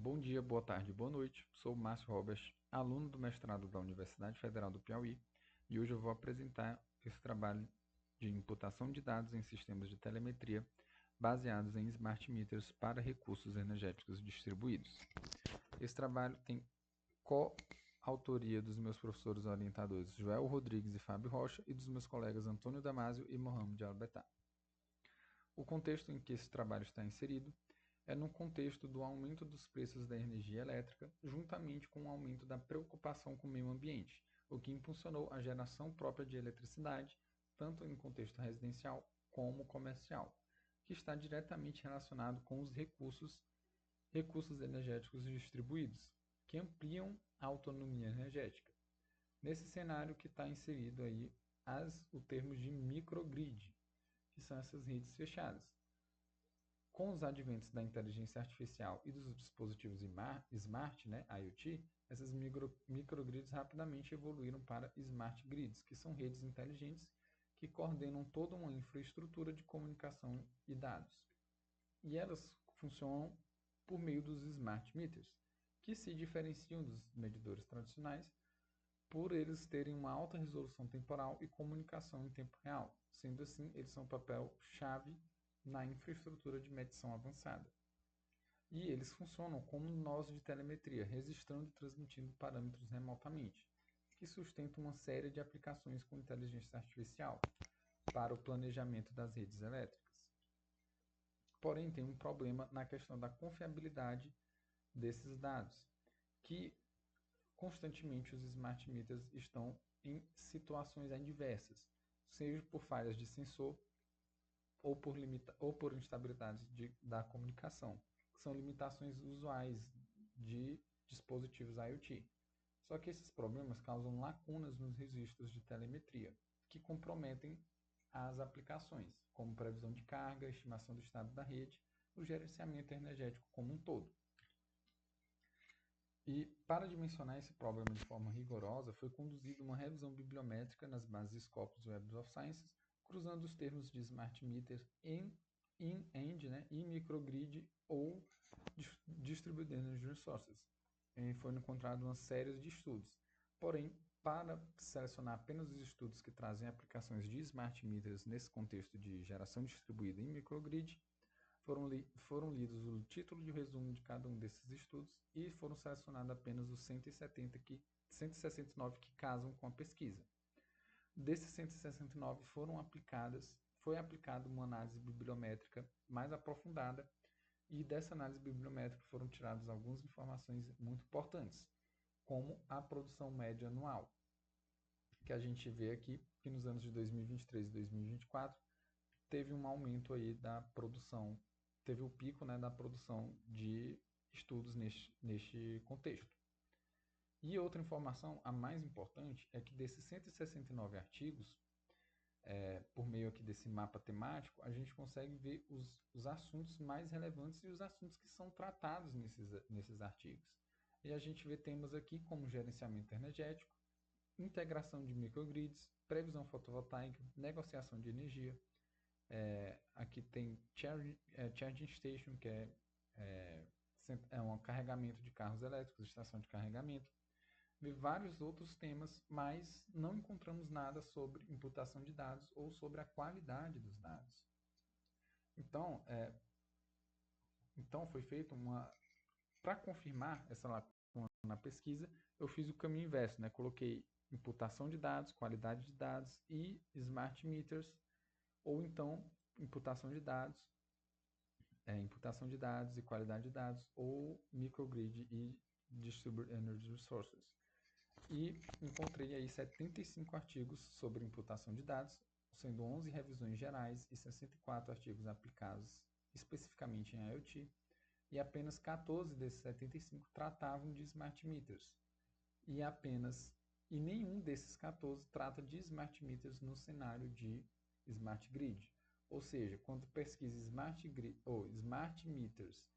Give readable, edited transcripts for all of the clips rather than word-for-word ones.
Bom dia, boa tarde, boa noite. Sou Márcio Robert, aluno do mestrado da Universidade Federal do Piauí, e hoje eu vou apresentar esse trabalho de imputação de dados em sistemas de telemetria baseados em smart meters para recursos energéticos distribuídos. Esse trabalho tem coautoria dos meus professores orientadores Joel Rodrigues e Fábio Rocha e dos meus colegas Antônio Damasio e Mohamed Albetá. O contexto em que esse trabalho está inserido é no contexto do aumento dos preços da energia elétrica, juntamente com o aumento da preocupação com o meio ambiente, o que impulsionou a geração própria de eletricidade, tanto em contexto residencial como comercial, que está diretamente relacionado com os recursos energéticos distribuídos, que ampliam a autonomia energética. Nesse cenário que está inserido aí o termo de microgrid, que são essas redes fechadas. Com os adventos da inteligência artificial e dos dispositivos smart, IoT, essas microgrids rapidamente evoluíram para smart grids, que são redes inteligentes que coordenam toda uma infraestrutura de comunicação e dados. E elas funcionam por meio dos smart meters, que se diferenciam dos medidores tradicionais por eles terem uma alta resolução temporal e comunicação em tempo real. Sendo assim, eles são um papel-chave na infraestrutura de medição avançada. E eles funcionam como nós de telemetria, registrando e transmitindo parâmetros remotamente, que sustentam uma série de aplicações com inteligência artificial para o planejamento das redes elétricas. Porém, tem um problema na questão da confiabilidade desses dados, que constantemente os smart meters estão em situações adversas, seja por falhas de sensor ou por instabilidades da comunicação, que são limitações usuais de dispositivos IoT. Só que esses problemas causam lacunas nos registros de telemetria, que comprometem as aplicações, como previsão de carga, estimação do estado da rede, o gerenciamento energético como um todo. E, para dimensionar esse problema de forma rigorosa, foi conduzida uma revisão bibliométrica nas bases Scopus Web of Sciences, cruzando os termos de smart meter in-end e microgrid ou distributed energy resources. E foi encontrado uma série de estudos. Porém, para selecionar apenas os estudos que trazem aplicações de smart meters nesse contexto de geração distribuída em microgrid, foram lidos o título de resumo de cada um desses estudos e foram selecionados apenas os 169 que casam com a pesquisa. Desses 169 foi aplicada uma análise bibliométrica mais aprofundada e dessa análise bibliométrica foram tiradas algumas informações muito importantes, como a produção média anual, que a gente vê aqui que nos anos de 2023 e 2024 teve um aumento aí da produção, teve o pico da produção de estudos neste contexto. E outra informação, a mais importante, é que desses 169 artigos, por meio aqui desse mapa temático, a gente consegue ver os assuntos mais relevantes e os assuntos que são tratados nesses artigos. E a gente vê temas aqui como gerenciamento energético, integração de microgrids, previsão fotovoltaica, negociação de energia. Aqui tem charging station, que é um carregamento de carros elétricos, estação de carregamento. E vários outros temas, mas não encontramos nada sobre imputação de dados ou sobre a qualidade dos dados. Então foi feito para confirmar essa lacuna na pesquisa, eu fiz o caminho inverso, coloquei imputação de dados, qualidade de dados e smart meters, ou então imputação de dados e qualidade de dados, ou microgrid e distributed energy resources. E encontrei aí 75 artigos sobre imputação de dados, sendo 11 revisões gerais e 64 artigos aplicados especificamente em IoT, e apenas 14 desses 75 tratavam de smart meters. E nenhum desses 14 trata de smart meters no cenário de smart grid. Ou seja, quando pesquisa smart meters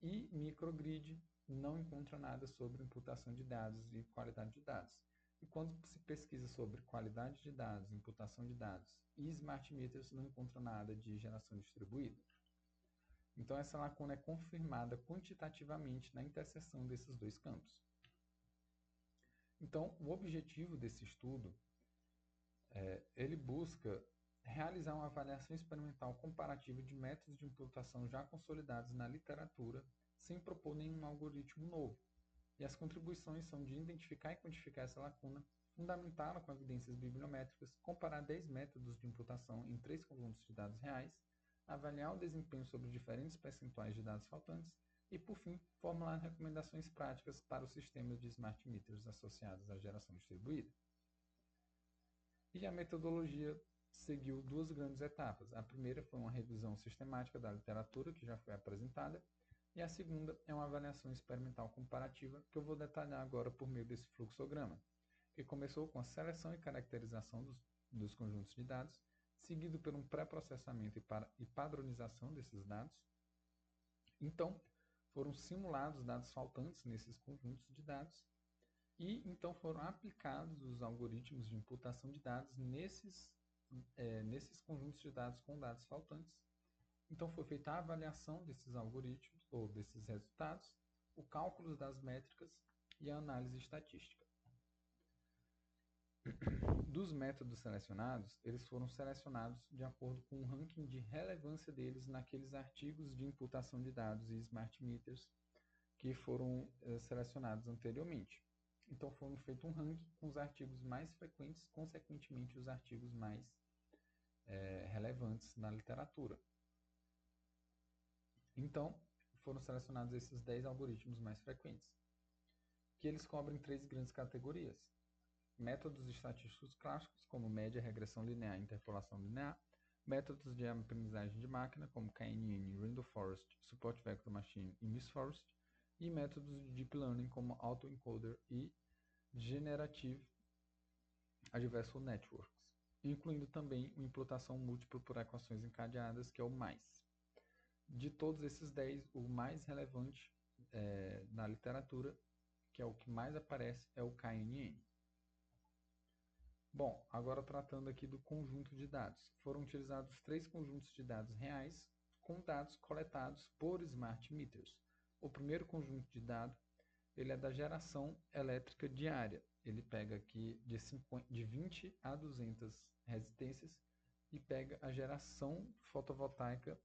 e microgrid, não encontra nada sobre imputação de dados e qualidade de dados. E quando se pesquisa sobre qualidade de dados, imputação de dados e smart meters, não encontra nada de geração distribuída. Então, essa lacuna é confirmada quantitativamente na interseção desses dois campos. Então, o objetivo desse estudo ele busca realizar uma avaliação experimental comparativa de métodos de imputação já consolidados na literatura, sem propor nenhum algoritmo novo. E as contribuições são de identificar e quantificar essa lacuna, fundamentá-la com evidências bibliométricas, comparar 10 métodos de imputação em 3 conjuntos de dados reais, avaliar o desempenho sobre diferentes percentuais de dados faltantes e, por fim, formular recomendações práticas para os sistemas de smart meters associados à geração distribuída. E a metodologia seguiu duas grandes etapas. A primeira foi uma revisão sistemática da literatura, que já foi apresentada, e a segunda é uma avaliação experimental comparativa, que eu vou detalhar agora por meio desse fluxograma, que começou com a seleção e caracterização dos conjuntos de dados, seguido por um pré-processamento e padronização desses dados. Então, foram simulados dados faltantes nesses conjuntos de dados, e então foram aplicados os algoritmos de imputação de dados nesses conjuntos de dados com dados faltantes. Então foi feita a avaliação desses algoritmos ou desses resultados, o cálculo das métricas e a análise estatística. Dos métodos selecionados, eles foram selecionados de acordo com o ranking de relevância deles naqueles artigos de imputação de dados e smart meters que foram selecionados anteriormente. Então, foi feito um ranking com os artigos mais frequentes, consequentemente, os artigos mais relevantes na literatura. Então, foram selecionados esses 10 algoritmos mais frequentes, que eles cobrem 3 grandes categorias. Métodos estatísticos clássicos, como média, regressão linear e interpolação linear. Métodos de aprendizagem de máquina, como KNN, Random Forest, Support Vector Machine e Miss Forest. E métodos de Deep Learning, como Autoencoder e Generative Adversarial Networks, incluindo também uma imputação múltipla por equações encadeadas, que é o MAIS. De todos esses 10, o mais relevante na literatura, que é o que mais aparece, é o KNN. Bom, agora tratando aqui do conjunto de dados. Foram utilizados 3 conjuntos de dados reais com dados coletados por smart meters. O primeiro conjunto de dados ele é da geração elétrica diária. Ele pega aqui de 20 a 200 resistências e pega a geração fotovoltaica,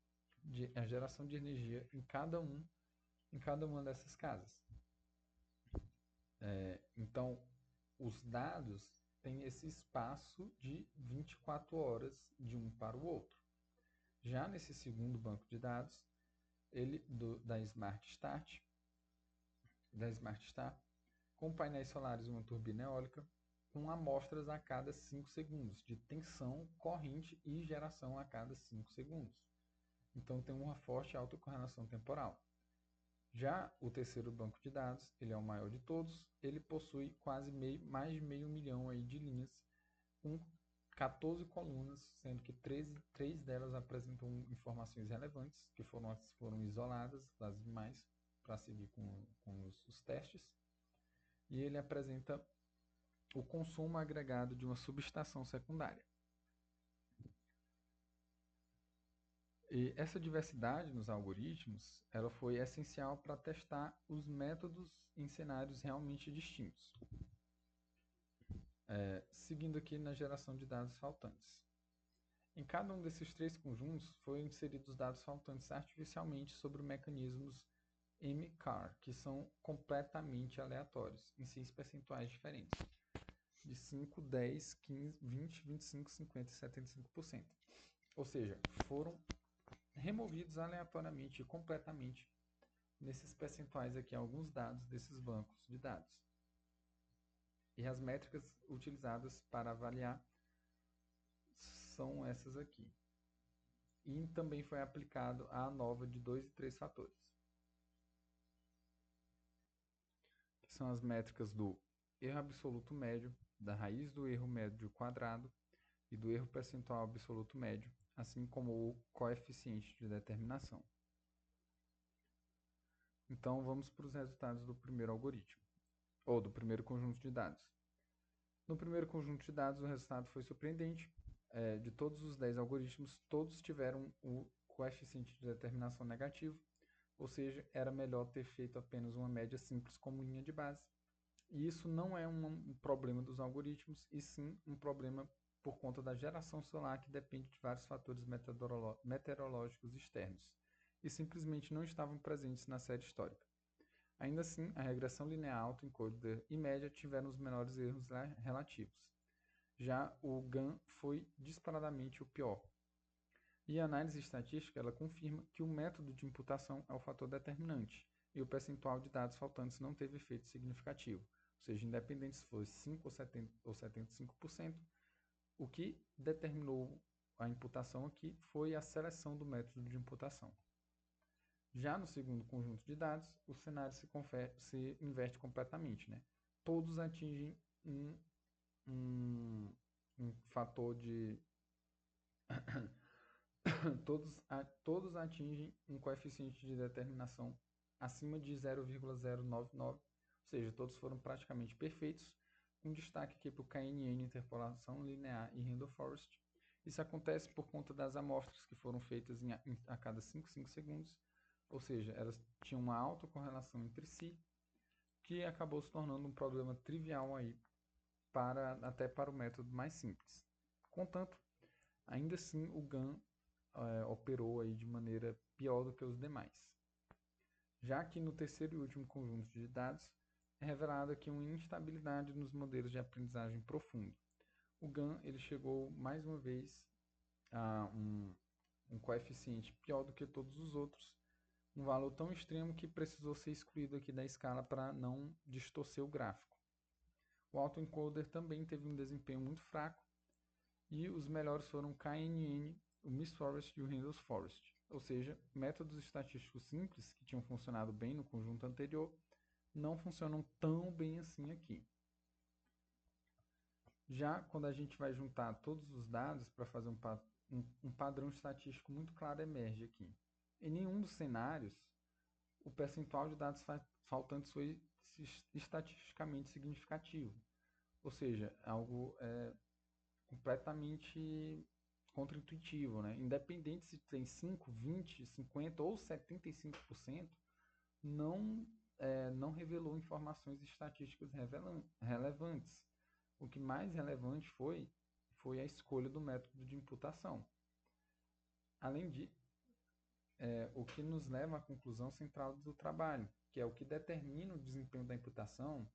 a geração de energia em cada uma dessas casas. Então, os dados têm esse espaço de 24 horas de um para o outro. Já nesse segundo banco de dados, da Smart Start, com painéis solares e uma turbina eólica, com amostras a cada 5 segundos, de tensão, corrente e geração a cada 5 segundos. Então tem uma forte autocorrelação temporal. Já o terceiro banco de dados, ele é o maior de todos, ele possui mais de meio milhão aí de linhas, com 14 colunas, sendo que 3 delas apresentam informações relevantes, que foram isoladas das demais, para seguir com os testes. E ele apresenta o consumo agregado de uma subestação secundária. E essa diversidade nos algoritmos ela foi essencial para testar os métodos em cenários realmente distintos. Seguindo aqui na geração de dados faltantes. Em cada um desses 3 conjuntos foram inseridos dados faltantes artificialmente sobre mecanismos MCAR, que são completamente aleatórios, em 6 percentuais diferentes, de 5, 10, 15, 20, 25, 50 e 75%. Ou seja, foram removidos aleatoriamente e completamente nesses percentuais aqui alguns dados desses bancos de dados. E as métricas utilizadas para avaliar são essas aqui. E também foi aplicado a ANOVA de 2 e 3 fatores. Que são as métricas do erro absoluto médio, da raiz do erro médio quadrado e do erro percentual absoluto médio, assim como o coeficiente de determinação. Então vamos para os resultados do primeiro algoritmo, ou do primeiro conjunto de dados. No primeiro conjunto de dados, o resultado foi surpreendente. De todos os 10 algoritmos, todos tiveram o coeficiente de determinação negativo, ou seja, era melhor ter feito apenas uma média simples como linha de base. E isso não é um problema dos algoritmos, e sim um problema por conta da geração solar, que depende de vários fatores meteorológicos externos, e simplesmente não estavam presentes na série histórica. Ainda assim, a regressão linear autoencoder e média tiveram os menores erros relativos. Já o GAN foi disparadamente o pior. E a análise estatística ela confirma que o método de imputação é o fator determinante, e o percentual de dados faltantes não teve efeito significativo, ou seja, independente se fosse 5 ou 75%, o que determinou a imputação aqui foi a seleção do método de imputação. Já no segundo conjunto de dados, o cenário se inverte completamente, né? Todos atingem um fator de... todos atingem um coeficiente de determinação acima de 0,099, ou seja, todos foram praticamente perfeitos, com destaque aqui para o KNN, interpolação linear e random forest. Isso acontece por conta das amostras que foram feitas a cada 5 segundos, ou seja, elas tinham uma alta correlação entre si, que acabou se tornando um problema trivial aí até para o método mais simples. Contanto, ainda assim o GAN operou aí de maneira pior do que os demais. Já que no terceiro e último conjunto de dados, é revelada aqui uma instabilidade nos modelos de aprendizagem profundo. O GAN ele chegou mais uma vez a um coeficiente pior do que todos os outros, um valor tão extremo que precisou ser excluído aqui da escala para não distorcer o gráfico. O autoencoder também teve um desempenho muito fraco, e os melhores foram o KNN, o Miss Forest e o Randall Forest, ou seja, métodos estatísticos simples que tinham funcionado bem no conjunto anterior não funcionam tão bem assim aqui. Já quando a gente vai juntar todos os dados para fazer um padrão estatístico muito claro emerge aqui. Em nenhum dos cenários, o percentual de dados faltantes foi estatisticamente significativo, ou seja, algo completamente contraintuitivo, né? Independente se tem 5, 20, 50 ou 75%, não revelou informações estatísticas relevantes. O que mais relevante foi a escolha do método de imputação. Além de, o que nos leva à conclusão central do trabalho, que é o que determina o desempenho da imputação,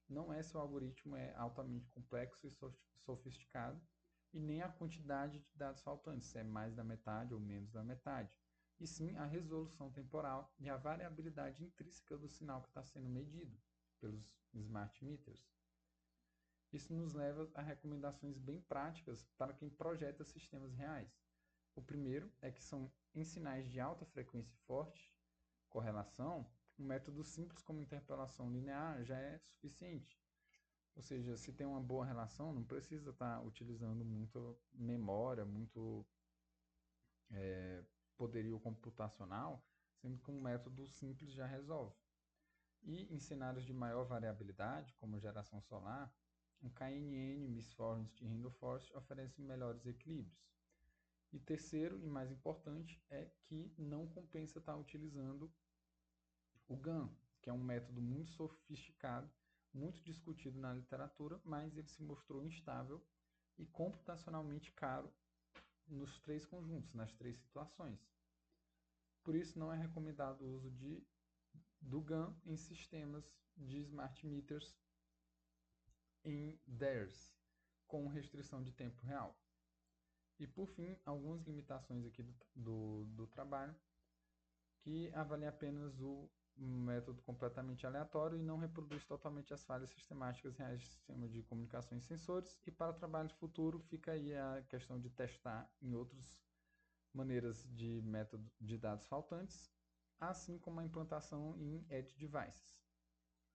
não é se o algoritmo é altamente complexo e sofisticado, e nem a quantidade de dados faltantes, se é mais da metade ou menos da metade, e sim a resolução temporal e a variabilidade intrínseca do sinal que está sendo medido pelos smart meters. Isso nos leva a recomendações bem práticas para quem projeta sistemas reais. O primeiro é que em sinais de alta frequência e forte correlação, um método simples como interpolação linear já é suficiente. Ou seja, se tem uma boa relação, não precisa estar utilizando muito memória, muito poderio computacional, sendo que um método simples já resolve. E em cenários de maior variabilidade, como geração solar, um KNN, Miss Forest e Randall Forest oferecem melhores equilíbrios. E terceiro e mais importante é que não compensa estar utilizando o GAN, que é um método muito sofisticado, muito discutido na literatura, mas ele se mostrou instável e computacionalmente caro nos três conjuntos, nas três situações. Por isso não é recomendado o uso do GAN em sistemas de smart meters em DARES, com restrição de tempo real. E por fim, algumas limitações aqui do trabalho, que avalia apenas o método completamente aleatório e não reproduz totalmente as falhas sistemáticas reais do sistema de comunicações e sensores. E para o trabalho futuro fica aí a questão de testar em outras maneiras de método de dados faltantes, assim como a implantação em Edge Devices.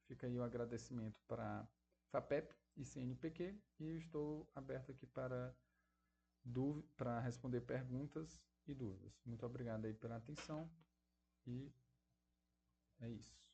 Fica aí o agradecimento para FAPEP e CNPq, e eu estou aberto aqui para responder perguntas e dúvidas. Muito obrigado aí pela atenção, e é isso.